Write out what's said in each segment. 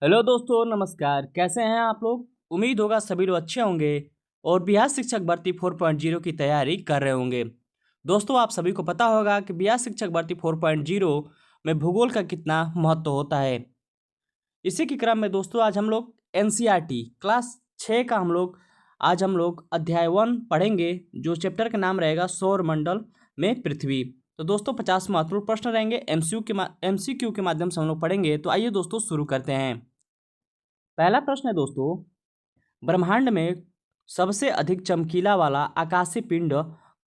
Hello दोस्तों, नमस्कार। कैसे हैं आप लोग? उम्मीद होगा सभी लोग अच्छे होंगे और बिहार शिक्षक भर्ती 4.0 की तैयारी कर रहे होंगे। दोस्तों, आप सभी को पता होगा कि बिहार शिक्षक भर्ती 4.0 में भूगोल का कितना महत्व होता है। इसी के क्रम में दोस्तों आज हम लोग एनसीईआरटी क्लास 6 का आज हम लोग अध्याय 1 पढ़ेंगे, जो चैप्टर का नाम रहेगा सौर मंडल में पृथ्वी। तो दोस्तों 50 महत्वपूर्ण प्रश्न रहेंगे, एमसीक्यू के माध्यम से हम लोग पढ़ेंगे। तो आइए दोस्तों शुरू करते हैं। पहला प्रश्न है दोस्तों, ब्रह्मांड में सबसे अधिक चमकीला वाला आकाशीय पिंड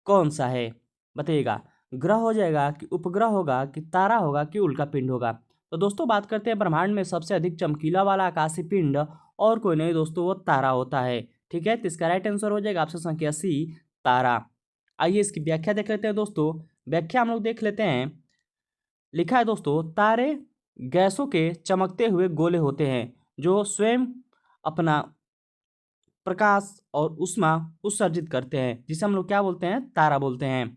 कौन सा है? बताइएगा, ग्रह हो जाएगा कि उपग्रह होगा कि तारा होगा कि उल्का पिंड होगा? तो दोस्तों बात करते हैं ब्रह्मांड में सबसे अधिक चमकीला वाला आकाशीय पिंड, और कोई नहीं दोस्तों, वो तारा होता है। ठीक है, तो इसका राइट आंसर हो जाएगा ऑप्शन संख्या सी, तारा। आइए इसकी व्याख्या देख लेते हैं दोस्तों। व्याख्या हम लोग देख लेते हैं। लिखा है दोस्तों, तारे गैसों के चमकते हुए गोले होते हैं जो स्वयं अपना प्रकाश और ऊष्मा उत्सर्जित करते हैं, जिसे हम लोग क्या बोलते हैं? तारा बोलते हैं।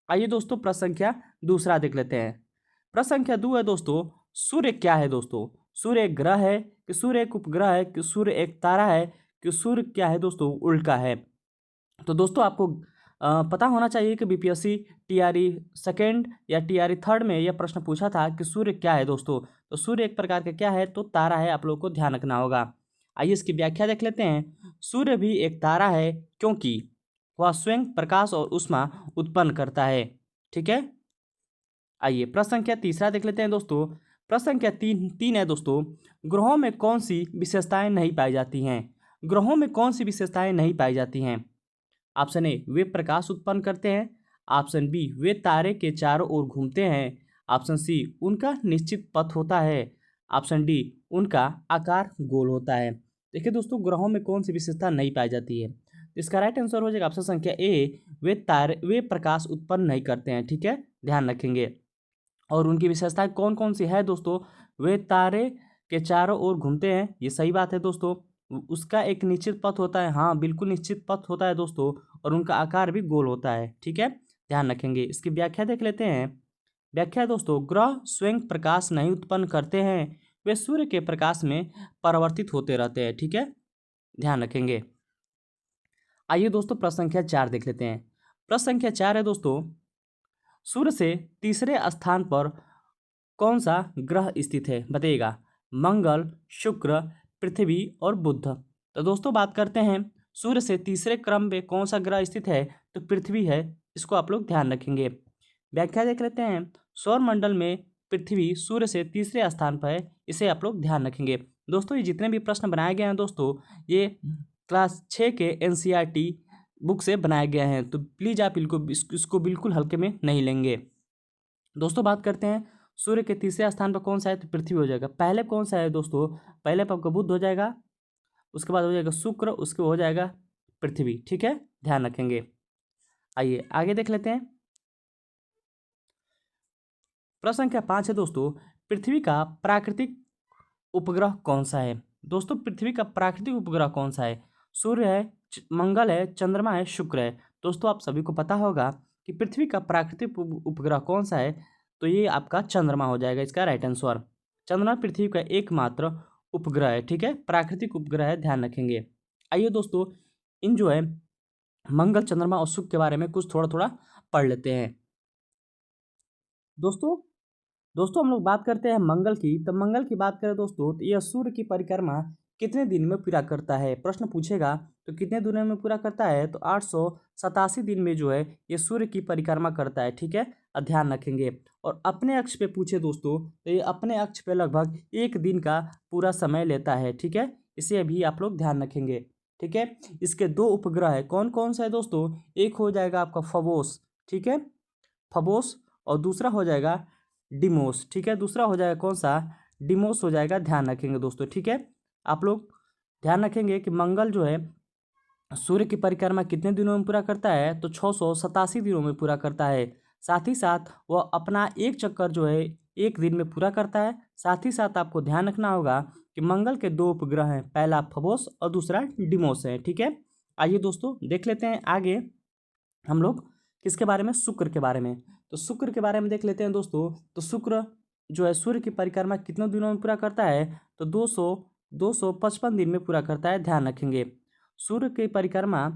आइए दोस्तों प्रश्न संख्या दूसरा देख लेते हैं। प्रश्न संख्या 2 है दोस्तों, सूर्य क्या है दोस्तों? सूर्य एक ग्रह है कि सूर्य एक उपग्रह है कि सूर्य एक तारा है कि सूर्य क्या है दोस्तों? उल्का है। तो दोस्तों आपको पता होना चाहिए कि बीपीएससी टीआरई सेकेंड या टीआरई थर्ड में यह प्रश्न पूछा था कि सूर्य क्या है दोस्तों। तो सूर्य एक प्रकार का क्या है? तो तारा है। आप लोग को ध्यान रखना होगा। आइए इसकी व्याख्या देख लेते हैं। सूर्य भी एक तारा है क्योंकि वह स्वयं प्रकाश और ऊष्मा उत्पन्न करता है। ठीक है। आइए प्रश्न संख्या तीसरा देख लेते हैं दोस्तों। प्रश्न संख्या तीन है दोस्तों, ग्रहों में कौन सी विशेषताएं नहीं पाई जाती हैं? ग्रहों में कौन सी विशेषताएं नहीं पाई जाती हैं? ऑप्शन ए, वे प्रकाश उत्पन्न करते हैं। ऑप्शन बी, वे तारे के चारों ओर घूमते हैं। ऑप्शन सी, उनका निश्चित पथ होता है। ऑप्शन डी, उनका आकार गोल होता है। देखिए दोस्तों, ग्रहों में कौन सी विशेषता नहीं पाई जाती है? इसका राइट आंसर हो जाएगा ऑप्शन संख्या ए, वे प्रकाश उत्पन्न नहीं करते हैं। ठीक है, ध्यान रखेंगे। और उनकी विशेषताएं कौन कौन सी है दोस्तों? वे तारे के चारों ओर घूमते हैं, ये सही बात है दोस्तों। उसका एक निश्चित पथ होता है, हाँ बिल्कुल निश्चित पथ होता है दोस्तों। और उनका आकार भी गोल होता है। ठीक है, ध्यान रखेंगे। इसकी व्याख्या देख लेते हैं। व्याख्या दोस्तों, ग्रह स्वयं प्रकाश नहीं उत्पन्न करते हैं, वे सूर्य के प्रकाश में परिवर्तित होते रहते हैं। ठीक है, ध्यान रखेंगे। आइए दोस्तों प्रश्न संख्या 4 देख लेते हैं। प्रश्न संख्या 4 है दोस्तों, सूर्य से तीसरे स्थान पर कौन सा ग्रह स्थित है? बताइएगा, मंगल, शुक्र, पृथ्वी और बुध। तो दोस्तों बात करते हैं, सूर्य से तीसरे क्रम में कौन सा ग्रह स्थित है? तो पृथ्वी है। इसको आप लोग ध्यान रखेंगे। व्याख्या देख लेते हैं। सौर मंडल में पृथ्वी सूर्य से तीसरे स्थान पर है, इसे आप लोग ध्यान रखेंगे। दोस्तों ये जितने भी प्रश्न बनाए गए हैं दोस्तों, ये क्लास 6 के एनसीईआरटी बुक से बनाए गए हैं, तो प्लीज़ आप इसको बिल्कुल हल्के में नहीं लेंगे। दोस्तों बात करते हैं, सूर्य के तीसरे स्थान पर कौन सा है? तो पृथ्वी हो जाएगा। पहले कौन सा है दोस्तों? पहले पर आपका बुध हो जाएगा, उसके बाद हो जाएगा शुक्र, उसके बाद हो जाएगा पृथ्वी। ठीक है, ध्यान रखेंगे। आइए आगे देख लेते हैं। प्रश्न संख्या 5 है दोस्तों, पृथ्वी का प्राकृतिक उपग्रह कौन सा है? दोस्तों पृथ्वी का प्राकृतिक उपग्रह कौन सा है? सूर्य है, मंगल है, चंद्रमा है, शुक्र है। दोस्तों आप सभी को पता होगा कि पृथ्वी का प्राकृतिक उपग्रह कौन सा है? तो ये आपका चंद्रमा हो जाएगा, इसका राइट आंसर। चंद्रमा पृथ्वी का एकमात्र उपग्रह है। ठीक है, प्राकृतिक उपग्रह है, ध्यान रखेंगे। आइए दोस्तों, इन जो है मंगल, चंद्रमा और शुक्र के बारे में कुछ थोड़ा थोड़ा पढ़ लेते हैं। दोस्तों दोस्तों हम लोग बात करते हैं मंगल की। तो मंगल की बात करें दोस्तों, तो यह सूर्य की परिक्रमा कितने दिन में पूरा करता है? प्रश्न पूछेगा तो कितने दिनों में पूरा करता है? तो 887 दिन में जो है ये सूर्य की परिक्रमा करता है। ठीक है, ध्यान रखेंगे। और अपने अक्ष पे पूछे दोस्तों, तो ये अपने अक्ष पे लगभग 1 दिन का पूरा समय लेता है। ठीक है, इसे भी आप लोग ध्यान रखेंगे। ठीक है, इसके 2 उपग्रह है। कौन कौन सा है दोस्तों? एक हो जाएगा आपका फबोस, ठीक है, फबोस, और दूसरा हो जाएगा डिमोस। ठीक है, दूसरा हो जाएगा कौन सा? डिमोस हो जाएगा, ध्यान रखेंगे दोस्तों। ठीक है, आप लोग ध्यान रखेंगे कि मंगल जो है सूर्य की परिक्रमा कितने दिनों में पूरा करता है? तो 687 दिनों में पूरा करता है। साथ ही साथ वह अपना एक चक्कर जो है 1 दिन में पूरा करता है। साथ ही साथ आपको ध्यान रखना होगा कि मंगल के 2 उपग्रह हैं, पहला फबोस और दूसरा डिमोस है। ठीक है, आइए दोस्तों देख लेते हैं आगे हम लोग किसके बारे में? शुक्र के बारे में। तो शुक्र के बारे में देख लेते हैं दोस्तों। तो शुक्र जो है सूर्य की परिक्रमा कितने दिनों में पूरा करता है? तो 255 दिन में पूरा करता है, ध्यान रखेंगे। सूर्य की परिक्रमा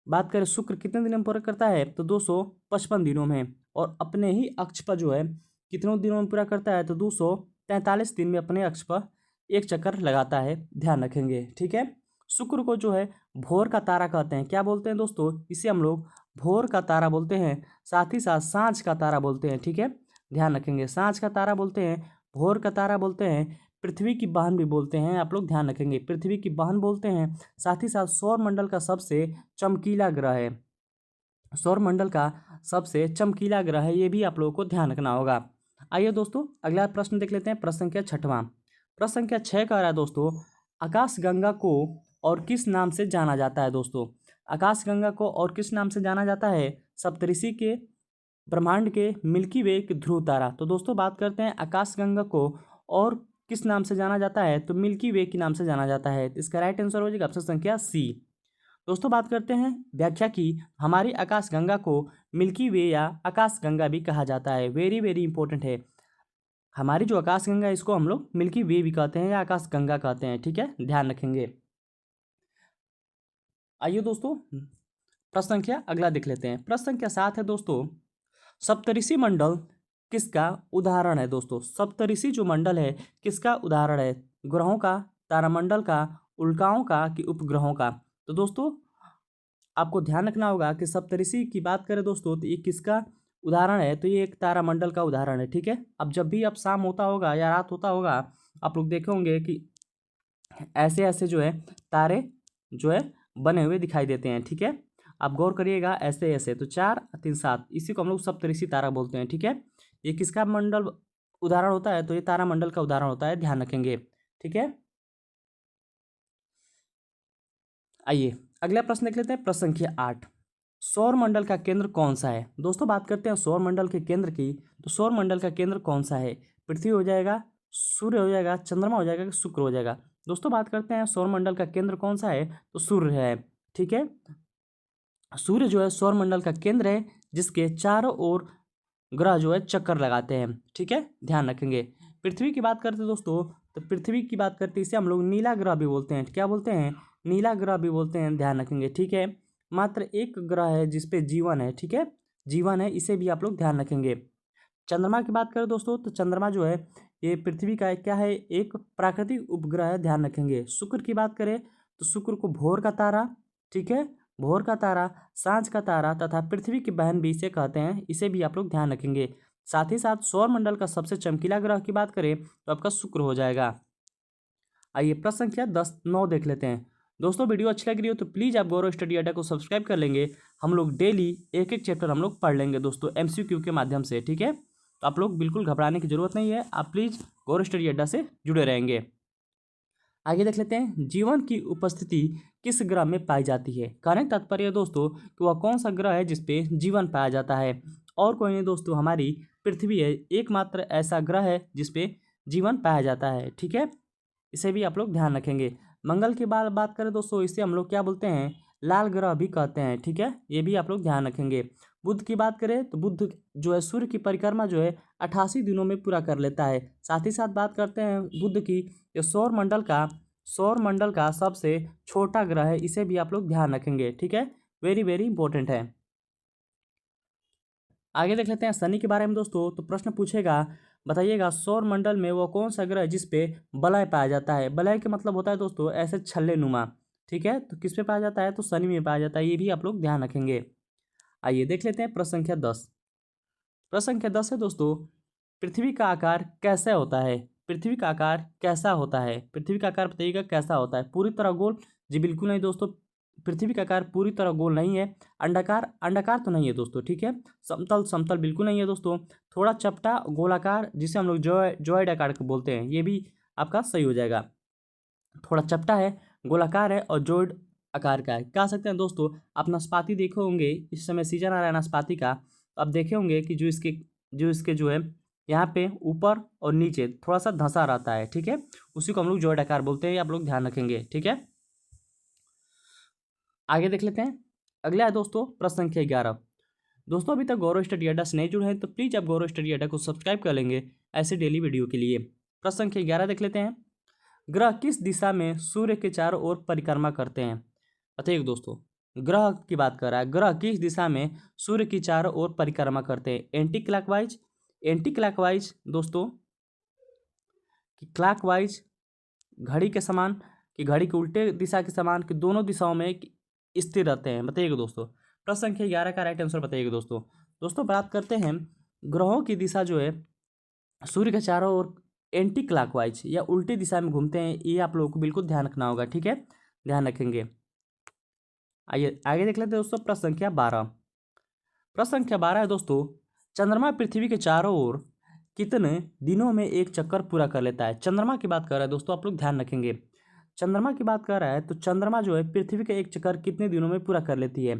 बात करें शुक्र कितने दिन में पूरा करता है, तो 255 दिनों में। और अपने ही अक्ष पर जो है कितने दिनों में पूरा करता है, तो 243 दिन में अपने अक्ष पर एक चक्कर लगाता है, ध्यान रखेंगे। ठीक है, शुक्र को जो है भोर का तारा कहते हैं। क्या बोलते हैं दोस्तों, इसे हम लोग भोर का तारा बोलते हैं, साथ ही साथ सांझ का तारा बोलते हैं। ठीक है, ध्यान रखेंगे, सांझ का तारा बोलते हैं, भोर का तारा बोलते हैं, पृथ्वी की बहन भी बोलते हैं, आप लोग ध्यान रखेंगे, पृथ्वी की बहन बोलते हैं। साथ ही साथ सौर मंडल का सबसे चमकीला ग्रह है, सौर मंडल का सबसे चमकीला ग्रह है, ये भी आप लोगों को ध्यान रखना होगा। आइए दोस्तों अगला प्रश्न देख लेते हैं, प्रश्न संख्या 6वां। प्रश्न संख्या 6 कह रहा है दोस्तों, आकाशगंगा को और किस नाम से जाना जाता है। दोस्तों आकाशगंगा को और किस नाम से जाना जाता है, सप्तऋषि के, ब्रह्मांड के, मिल्की वे के, ध्रुव तारा। तो दोस्तों बात करते हैं आकाशगंगा को और किस नाम से जाना जाता है, तो मिल्की वे के नाम से जाना जाता है। तो इसका राइट आंसर हो जाएगा ऑप्शन संख्या सी। दोस्तों बात करते हैं व्याख्या की, हमारी आकाशगंगा को मिल्की वे या आकाशगंगा भी कहा जाता है, वेरी वेरी इंपॉर्टेंट है। हमारी जो आकाशगंगा है इसको हम लोग मिल्की वे भी कहते हैं या आकाशगंगा कहते हैं। ठीक है, ध्यान रखेंगे। आइए दोस्तों प्रश्न संख्या अगला देख लेते हैं, प्रश्न संख्या 7 है दोस्तों, सप्तऋषि मंडल किसका उदाहरण है। दोस्तों सप्तऋषि जो मंडल है किसका उदाहरण है, ग्रहों का, तारामंडल का, उल्काओं का कि उपग्रहों का। तो दोस्तों आपको ध्यान रखना होगा कि सप्तऋषि की बात करें दोस्तों तो ये किसका उदाहरण है, तो ये एक तारामंडल का उदाहरण है। ठीक है, अब जब भी अब शाम होता होगा या रात होता होगा, आप लोग देखे होंगे कि ऐसे ऐसे जो है तारे जो है बने हुए दिखाई देते हैं। ठीक है, आप गौर करिएगा, ऐसे ऐसे, तो 4 3 7, इसी को हम लोग सप्तऋषि तारा बोलते हैं। ठीक है, ये किसका मंडल उदाहरण होता है, तो ये तारामंडल का उदाहरण होता है, ध्यान रखेंगे। ठीक है, आइए अगला प्रश्न देख लेते हैं, प्रश्न संख्या 8, सौर मंडल का केंद्र कौन सा है। दोस्तों बात करते हैं सौर मंडल के केंद्र की, तो सौर मंडल का केंद्र कौन सा है, पृथ्वी हो जाएगा, सूर्य हो जाएगा, चंद्रमा हो जाएगा, शुक्र हो जाएगा। दोस्तों बात करते हैं सौर मंडल का केंद्र कौन सा है, तो सूर्य है। ठीक है, सूर्य जो है सौर मंडल का केंद्र है, जिसके चारों ओर ग्रह जो है चक्कर लगाते हैं। ठीक है, ध्यान रखेंगे। पृथ्वी की बात करते हैं दोस्तों, तो पृथ्वी की बात करते हैं इसे हम लोग नीला ग्रह भी बोलते हैं। क्या बोलते हैं, नीला ग्रह भी बोलते हैं, ध्यान रखेंगे। ठीक है, मात्र एक ग्रह है जिसपे जीवन है। ठीक है, जीवन है, इसे भी आप लोग ध्यान रखेंगे। चंद्रमा की बात करें दोस्तों, तो चंद्रमा जो है ये पृथ्वी का क्या है, एक प्राकृतिक उपग्रह है, ध्यान रखेंगे। शुक्र की बात करें तो शुक्र को भोर का तारा, ठीक है, भोर का तारा, सांझ का तारा तथा पृथ्वी की बहन भी इसे कहते हैं, इसे भी आप लोग ध्यान रखेंगे। साथ ही साथ सौर मंडल का सबसे चमकीला ग्रह की बात करें तो आपका शुक्र हो जाएगा। आइए प्रश्न संख्या 9 देख लेते हैं। दोस्तों वीडियो अच्छी लग रही हो तो प्लीज़ आप गौरव स्टडी अड्डा को सब्सक्राइब कर लेंगे, हम लोग डेली एक एक चैप्टर हम लोग पढ़ लेंगे दोस्तों MCQ के माध्यम से। ठीक है, तो आप लोग बिल्कुल घबराने की जरूरत नहीं है, आप प्लीज़ गौरव स्टडी अड्डा से जुड़े रहेंगे। आगे देख लेते हैं, जीवन की उपस्थिति किस ग्रह में पाई जाती है। कहने का तात्पर्य दोस्तों कि वह कौन सा ग्रह है जिसपे जीवन पाया जाता है, और कोई नहीं दोस्तों, हमारी पृथ्वी है, एकमात्र ऐसा ग्रह है जिसपे जीवन पाया जाता है। ठीक है, इसे भी आप लोग ध्यान रखेंगे। मंगल की बात करें दोस्तों, इसे हम लोग क्या बोलते हैं, लाल ग्रह भी कहते हैं। ठीक है, ये भी आप लोग ध्यान रखेंगे। बुध की बात करें तो बुध जो है सूर्य की परिक्रमा जो है 88 दिनों में पूरा कर लेता है। साथ ही साथ बात करते हैं बुध की, ये सौर मंडल का सबसे छोटा ग्रह है, इसे भी आप लोग ध्यान रखेंगे। ठीक है, वेरी वेरी इंपॉर्टेंट है। आगे देख लेते हैं शनि के बारे में दोस्तों, तो प्रश्न पूछेगा, बताइएगा सौर मंडल में वो कौन सा ग्रह है जिसपे वलय पाया जाता है। वलय के मतलब होता है दोस्तों ऐसे छल्ले नुमा। ठीक है, तो किस पे पाया जाता है, तो शनि में पाया जाता है, ये भी आप लोग ध्यान रखेंगे। आइए देख लेते हैं प्रश्न संख्या 10। प्रश्न संख्या 10 है दोस्तों, पृथ्वी का आकार कैसा होता है। पृथ्वी का आकार कैसा होता है, पृथ्वी का आकार बताइएगा कैसा होता है। पूरी तरह गोल, जी बिल्कुल नहीं दोस्तों, पृथ्वी का आकार पूरी तरह गोल नहीं है। अंडाकार, अंडाकार तो नहीं है दोस्तों। ठीक है, समतल, समतल बिल्कुल नहीं है दोस्तों। थोड़ा चपटा गोलाकार, जिसे हम लोग जॉइड आकार को बोलते हैं, ये भी आपका सही हो जाएगा। थोड़ा चपटा है, गोलाकार है और जॉइड आकार का है। कह सकते हैं दोस्तों, आप नाशपाती देखे होंगे, इस समय सीजन आ रहा है नाशपाती का, तो आप देखे होंगे कि जो इसके जो है यहाँ पे ऊपर और नीचे थोड़ा सा धंसा रहता है। ठीक है, उसी को हम लोग जॉइड आकार बोलते हैं, आप लोग ध्यान रखेंगे। ठीक है, आगे देख लेते हैं। अगला है दोस्तों प्रश्न संख्या 11। दोस्तों अभी तक गौरव स्टडी अड्डा से नहीं जुड़े हैं तो प्लीज़ आप गौरव स्टडी अड्डा को सब्सक्राइब कर लेंगे ऐसे डेली वीडियो के लिए। प्रश्न संख्या 11 देख लेते हैं। ग्रह किस दिशा में सूर्य के चारों ओर परिक्रमा करते हैं? बताइए दोस्तों, ग्रह की बात कर रहा है, ग्रह किस दिशा में सूर्य की चारों ओर परिक्रमा करते हैं? एंटी क्लॉकवाइज दोस्तों, कि क्लॉकवाइज घड़ी के समान, कि घड़ी के उल्टे दिशा के समान, कि दोनों दिशाओं में स्थिर रहते हैं? बताइएगा दोस्तों। प्रश्न संख्या 11 का राइट आंसर बताइएगा दोस्तों। दोस्तों बात करते हैं, ग्रहों की दिशा जो है सूर्य के चारों ओर एंटी क्लॉकवाइज या उल्टी दिशा में घूमते हैं, ये आप लोगों को बिल्कुल ध्यान रखना होगा, ठीक है, ध्यान रखेंगे। आइए आगे देख लेते हैं दोस्तों, प्रश्न संख्या 12। प्रश्न संख्या 12 है दोस्तों, चंद्रमा पृथ्वी के चारों ओर कितने दिनों में एक चक्कर पूरा कर लेता है? चंद्रमा की बात कर रहा है दोस्तों, आप लोग ध्यान रखेंगे। चंद्रमा की बात कर रहा है तो चंद्रमा जो है पृथ्वी का एक चक्कर कितने दिनों में पूरा कर लेती है?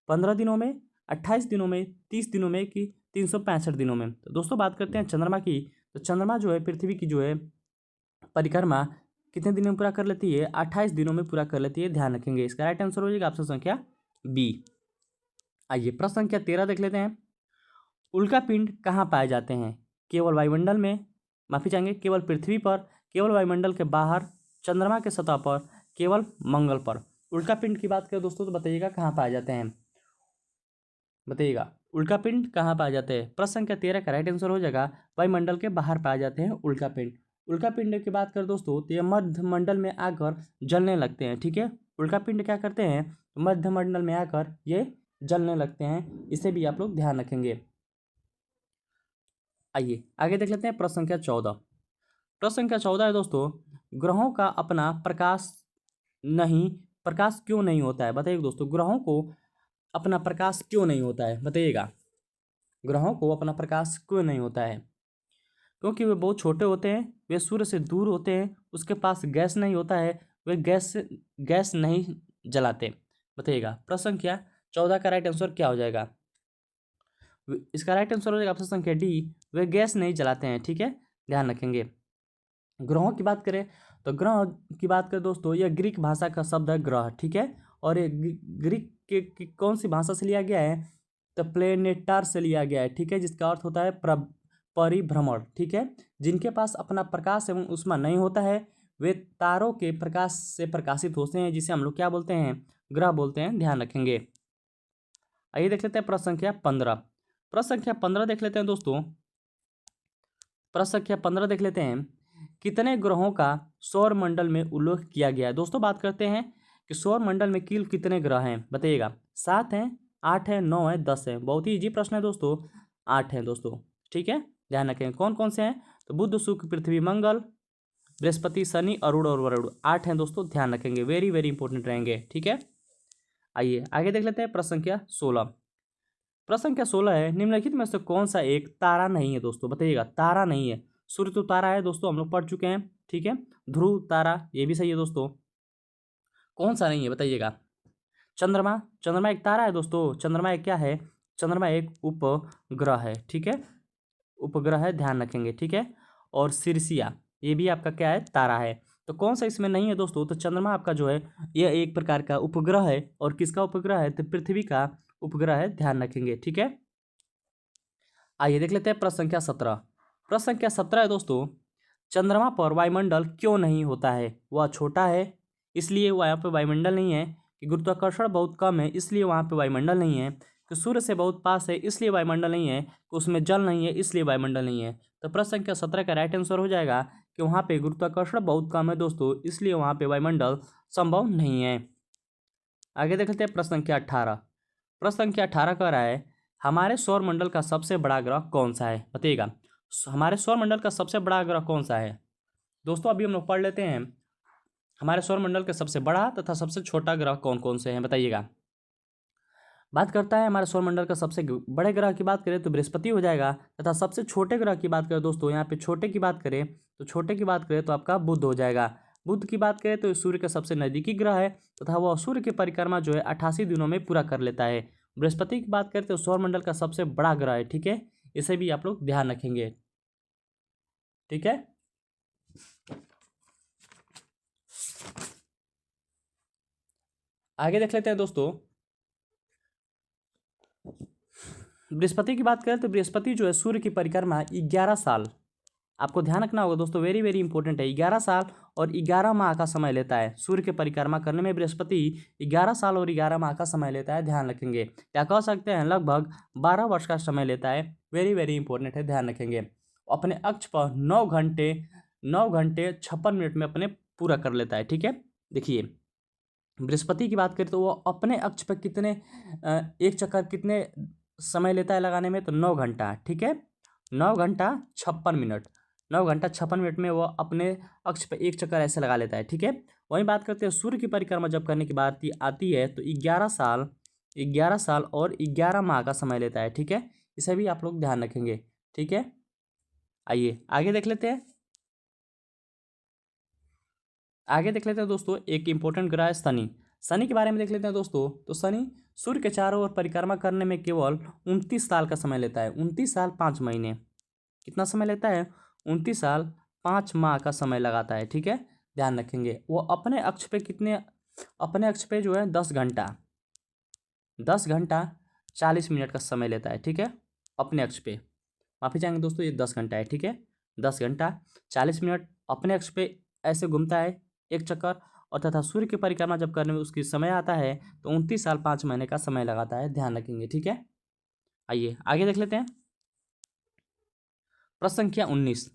15 दिनों में, 28 दिनों में, 30 दिनों में, कि 365 दिनों में? तो दोस्तों बात करते हैं चंद्रमा की, तो चंद्रमा जो है पृथ्वी की जो है परिक्रमा कितने दिनों में पूरा कर लेती है? 28 दिनों में पूरा कर लेती है, ध्यान रखेंगे। इसका राइट आंसर हो जाएगा ऑप्शन संख्या बी। आइए प्रश्न संख्या 13 देख लेते हैं। उल्कापिंड कहाँ पाए जाते हैं? केवल वायुमंडल में, माफी चाहेंगे, केवल पृथ्वी पर, केवल वायुमंडल के बाहर, चंद्रमा के सतह पर, केवल मंगल पर? उल्कापिंड की बात करें दोस्तों तो बताइएगा कहाँ पाए जाते हैं, बताइएगा उल्कापिंड कहाँ पाए जाते हैं? प्रश्न संख्या 13 का राइट आंसर हो जाएगा वायुमंडल के बाहर पाए जाते हैं उल्कापिंड। उल्कापिंड की बात करें दोस्तों तो ये मध्य मंडल में आकर जलने लगते हैं, ठीक है। उल्कापिंड क्या करते हैं? मध्य मंडल में आकर ये जलने लगते हैं, इसे भी आप लोग ध्यान रखेंगे। आइए आगे देख लेते हैं प्रश्न संख्या 14। प्रश्न संख्या 14 है दोस्तों, ग्रहों का अपना प्रकाश क्यों नहीं होता है? बताइए दोस्तों, ग्रहों को अपना प्रकाश क्यों नहीं होता है? बताइएगा, ग्रहों को अपना प्रकाश क्यों नहीं होता है? क्योंकि वे बहुत छोटे होते हैं, वे सूर्य से दूर होते हैं, उसके पास गैस नहीं होता है, वे गैस नहीं जलाते। बताइएगा प्रश्न संख्या 14 का राइट आंसर क्या हो जाएगा? इसका राइट आंसर हो जाएगा ऑप्शन संख्या डी, वे गैस नहीं जलाते हैं, ठीक है, ध्यान रखेंगे। ग्रहों की बात करें तो ग्रह की बात करें दोस्तों, यह ग्रीक भाषा का शब्द है ग्रह, ठीक है। और ये ग्रीक के कौन सी भाषा से लिया गया है? तो प्लेनेटार से लिया गया है, ठीक है, जिसका अर्थ होता है परिभ्रमण, ठीक है। जिनके पास अपना प्रकाश एवं ऊष्मा नहीं होता है वे तारों के प्रकाश से प्रकाशित होते हैं, जिसे हम लोग क्या बोलते हैं? ग्रह बोलते हैं, ध्यान रखेंगे। आइए देख लेते हैं प्रश्न संख्या 15। प्रश्न संख्या 15 देख लेते हैं दोस्तों। प्रश्न संख्या 15 देख लेते हैं, कितने ग्रहों का सौर मंडल में उल्लेख किया गया है? दोस्तों बात करते हैं कि सौर मंडल में कुल कितने ग्रह हैं, बताइएगा। 7 हैं, 8 हैं, 9 है, 10 है? बहुत ही इजी प्रश्न है दोस्तों, 8 हैं दोस्तों, ठीक है, ध्यान रखें। कौन कौन से हैं? तो बुध, शुक्र, पृथ्वी, मंगल, बृहस्पति, शनि, अरुण और वरुण, 8 हैं दोस्तों, ध्यान रखेंगे, वेरी वेरी इंपॉर्टेंट रहेंगे, ठीक है। आइए आगे देख लेते हैं प्रश्न संख्या 16। प्रश्न संख्या 16 है, निम्नलिखित में से कौन सा एक तारा नहीं है? दोस्तों बताइएगा, तारा नहीं है। सूर्य तो तारा है दोस्तों, हम लोग पढ़ चुके हैं, ठीक है। ध्रुव तारा ये भी सही है दोस्तों, कौन सा नहीं है बताइएगा? चंद्रमा, चंद्रमा एक तारा है दोस्तों, चंद्रमा एक क्या है? चंद्रमा एक उपग्रह है, ठीक है, उपग्रह है, ध्यान रखेंगे, ठीक है। और सिरसिया ये भी आपका क्या है? तारा है। तो कौन सा इसमें नहीं है दोस्तों? तो चंद्रमा आपका जो है यह एक प्रकार का उपग्रह है, और किसका उपग्रह है? तो पृथ्वी का उपग्रह है, ध्यान रखेंगे, ठीक है। आइए देख लेते हैं प्रश्न संख्या 17। प्रश्न संख्या 17 है दोस्तों, चंद्रमा पर वायुमंडल क्यों नहीं होता है? वह छोटा है इसलिए वहाँ पे वायुमंडल नहीं है, कि गुरुत्वाकर्षण बहुत कम है इसलिए वहाँ पे वायुमंडल नहीं है, कि सूर्य से बहुत पास है इसलिए वायुमंडल नहीं है, कि उसमें जल नहीं है इसलिए वायुमंडल नहीं है? तो प्रश्न संख्या 17 का राइट आंसर हो जाएगा कि वहाँ पे गुरुत्वाकर्षण बहुत कम है दोस्तों, इसलिए वहाँ पे वायुमंडल संभव नहीं है। आगे देखते हैं प्रश्न संख्या 18। प्रश्न संख्या 18 कह रहा है, हमारे सौर मंडल का सबसे बड़ा ग्रह कौन सा है? बताइएगा, हमारे सौर मंडल का सबसे बड़ा ग्रह कौन सा है? दोस्तों अभी हम लोग पढ़ लेते हैं हमारे सौर मंडल के सबसे बड़ा तथा सबसे छोटा ग्रह कौन कौन से हैं, बताइएगा। बात करता है हमारे सौर मंडल का सबसे बड़े ग्रह की बात करें तो बृहस्पति हो जाएगा, तथा सबसे छोटे ग्रह की बात करें दोस्तों, यहाँ पे छोटे की बात करें तो आपका बुध हो जाएगा। बुध की बात करें तो सूर्य के सबसे नजदीकी ग्रह है, तथा वह सूर्य की परिक्रमा जो है 88 दिनों में पूरा कर लेता है। बृहस्पति की बात करें तो सौर मंडल का सबसे बड़ा ग्रह है, ठीक है, इसे भी आप लोग ध्यान रखेंगे, ठीक है। आगे देख लेते हैं दोस्तों, बृहस्पति की बात करें तो बृहस्पति जो है सूर्य की परिक्रमा 11 साल आपको ध्यान रखना होगा दोस्तों, वेरी वेरी इंपॉर्टेंट है। 11 साल और 11 माह का समय लेता है सूर्य की परिक्रमा करने में बृहस्पति। 11 साल और 11 माह का समय लेता है, ध्यान रखेंगे। क्या कह सकते हैं, लगभग 12 वर्ष का समय लेता है, वेरी वेरी इंपॉर्टेंट है, ध्यान रखेंगे। अपने अक्ष पर 9 घंटे 56 मिनट में अपने पूरा कर लेता है, ठीक है। देखिए बृहस्पति की बात करें तो वो अपने अक्ष पर कितने एक चक्कर कितने समय लेता है लगाने में, तो 9 घंटा, ठीक है। 9 घंटा 56 मिनट, 9 घंटा 56 मिनट में वो अपने अक्ष पर एक चक्कर ऐसे लगा लेता है, ठीक है। वहीं बात करते हैं सूर्य की परिक्रमा जब करने की बात आती है तो 11 साल और 11 माह का समय लेता है, ठीक है। इसे भी आप लोग ध्यान रखेंगे, ठीक है। आइए आगे देख लेते हैं। आगे देख लेते हैं दोस्तों, एक इंपॉर्टेंट ग्रह है शनि। शनि के बारे में देख लेते हैं दोस्तों। तो शनि सूर्य के चारों ओर परिक्रमा करने में केवल 29 साल का समय लेता है। 29 साल 5 महीने, कितना समय लेता है, 29 साल 5 माह का समय लगाता है, ठीक है। ध्यान रखेंगे। वो अपने अक्ष पे जो है 10 घंटा 40 मिनट का समय लेता है, ठीक है। अपने अक्ष पे, माफी चाहेंगे दोस्तों, ये 10 घंटा है, ठीक है। 10 घंटा 40 मिनट अपने अक्ष पे ऐसे घूमता है एक चक्कर, और तथा सूर्य की परिक्रमा जब करने में उसकी समय आता है तो 29 साल 5 महीने का समय लगाता है, ध्यान रखेंगे, ठीक है। आइए आगे देख लेते हैं। प्रश्न संख्या 19,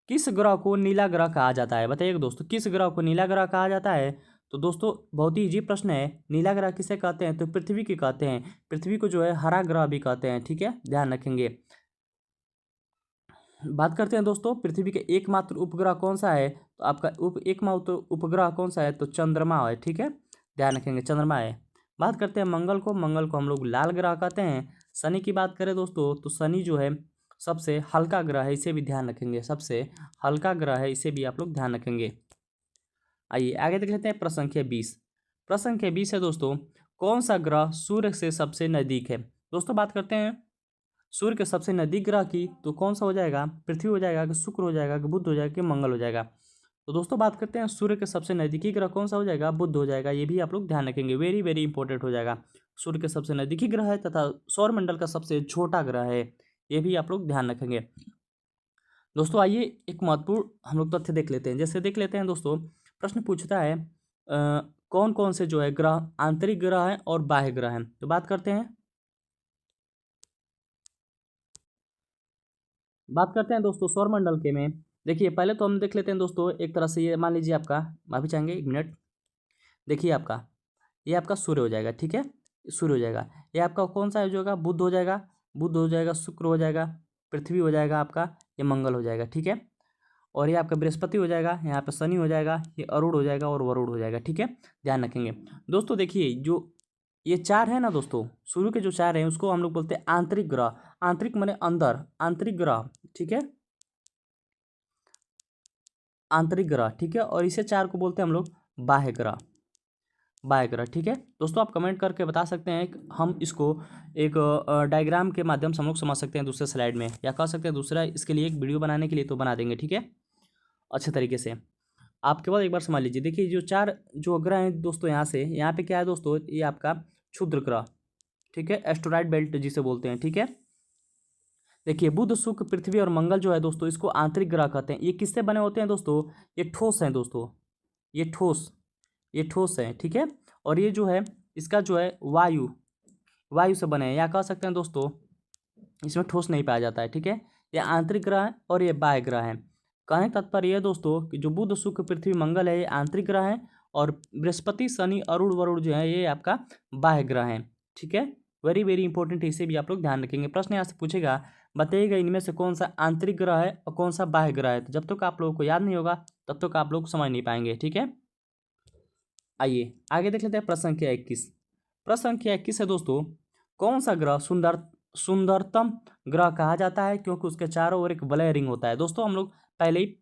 किस ग्रह को नीला ग्रह कहा जाता है, बताइए दोस्तों, किस ग्रह को नीला ग्रह कहा जाता है। तो दोस्तों बहुत ही इजी प्रश्न है। नीला ग्रह किसे कहते हैं, तो पृथ्वी की कहते हैं। पृथ्वी को जो है हरा ग्रह भी कहते हैं, ठीक है, ध्यान रखेंगे। बात करते हैं दोस्तों, पृथ्वी के एकमात्र उपग्रह कौन सा है, तो आपका एकमात्र उपग्रह कौन सा है, तो चंद्रमा है, ठीक है, ध्यान रखेंगे, चंद्रमा है। बात करते हैं मंगल को हम लोग लाल ग्रह कहते हैं। शनि की बात करें दोस्तों, तो शनि जो है सबसे हल्का ग्रह है, इसे भी ध्यान रखेंगे, सबसे हल्का ग्रह है, इसे भी आप लोग ध्यान रखेंगे। आइए आगे देख लेते हैं। प्रश्न संख्या 20, प्रश्न संख्या 20 है दोस्तों, कौन सा ग्रह सूर्य से सबसे नजदीक है। दोस्तों बात करते हैं सूर्य के सबसे नजदीक ग्रह की, तो कौन सा हो जाएगा, पृथ्वी हो जाएगा कि शुक्र हो जाएगा कि बुध हो जाएगा कि मंगल हो जाएगा। तो दोस्तों बात करते हैं सूर्य के सबसे नजदीकी ग्रह कौन सा हो जाएगा, बुध हो जाएगा, ये भी आप लोग ध्यान रखेंगे, वेरी वेरी इंपॉर्टेंट हो जाएगा। सूर्य के सबसे नजदीकी ग्रह है तथा सौरमंडल का सबसे छोटा ग्रह है, ये भी आप लोग ध्यान रखेंगे। दोस्तों आइए एक महत्वपूर्ण हम लोग तथ्य देख लेते हैं। जैसे देख लेते हैं दोस्तों, प्रश्न पूछता है कौन कौन से जो है ग्रह आंतरिक ग्रह हैं और बाह्य ग्रह हैं। तो बात करते हैं दोस्तों सौरमंडल के में। देखिए पहले तो हम देख लेते हैं दोस्तों, एक तरह से ये मान लीजिए आपका, माफी चाहेंगे एक मिनट, देखिए आपका ये आपका सूर्य हो जाएगा, ठीक है, सूर्य हो जाएगा। ये आपका कौन सा हो जाएगा, बुध हो जाएगा, शुक्र हो जाएगा, पृथ्वी हो जाएगा आपका, ये मंगल हो जाएगा, ठीक है। और ये आपका बृहस्पति हो जाएगा, यहाँ पे शनि हो जाएगा, ये अरुण हो जाएगा और वरुण हो जाएगा, ठीक है, ध्यान रखेंगे। दोस्तों देखिए जो ये चार है ना दोस्तों, सूर्य के जो चार हैं उसको हम लोग बोलते हैं आंतरिक ग्रह। आंतरिक माने अंदर, आंतरिक ग्रह, ठीक है, आंतरिक ग्रह, ठीक है। और इसे चार को बोलते हैं हम लोग बाह्य ग्रह, बाह्य ग्रह, ठीक है। दोस्तों आप कमेंट करके बता सकते हैं, हम इसको एक डायग्राम के माध्यम से हम लोग समझ सकते हैं दूसरे स्लाइड में, या कह सकते हैं दूसरा इसके लिए एक वीडियो बनाने के लिए तो बना देंगे, ठीक है, अच्छे तरीके से। आप केवल एक बार समझ लीजिए। देखिए जो चार जो ग्रह हैं दोस्तों, यहाँ पे क्या है दोस्तों, ये आपका क्षुद्र ग्रह, ठीक है, एस्टेरॉयड बेल्ट जिसे बोलते हैं, ठीक है। देखिए बुध शुक्र पृथ्वी और मंगल जो है दोस्तों, इसको आंतरिक ग्रह कहते हैं। ये किससे बने होते हैं दोस्तों, ये ठोस हैं दोस्तों, ये ठोस है, ठीक है। और ये जो है इसका जो है वायु से बने हैं, या कह सकते हैं दोस्तों इसमें ठोस नहीं पाया जाता है, ठीक है। ये आंतरिक ग्रह है और ये बाह्य ग्रह है। कहने का तात्पर्य यह दोस्तों कि जो बुध शुक्र पृथ्वी मंगल है ये आंतरिक ग्रह है, और बृहस्पति शनि अरुण वरुण जो है ये आपका बाह्य ग्रह है, ठीक है, वेरी वेरी इंपॉर्टेंट है, इसे भी आप लोग ध्यान रखेंगे। प्रश्न यहाँ से पूछेगा, बताइएगा इनमें से कौन सा आंतरिक ग्रह है और कौन सा बाह्य ग्रह है। तो जब तक आप लोगों को याद नहीं होगा तब तक आप लोग समझ नहीं पाएंगे, ठीक है। आइए आगे देख लेते हैं। प्रश्न संख्या 21, प्रश्न संख्या 21 है दोस्तों, कौन सा ग्रह सुंदरतम ग्रह कहा जाता है, क्योंकि उसके चारों ओर एक वलय रिंग होता है। दोस्तों हम लोग पहले ही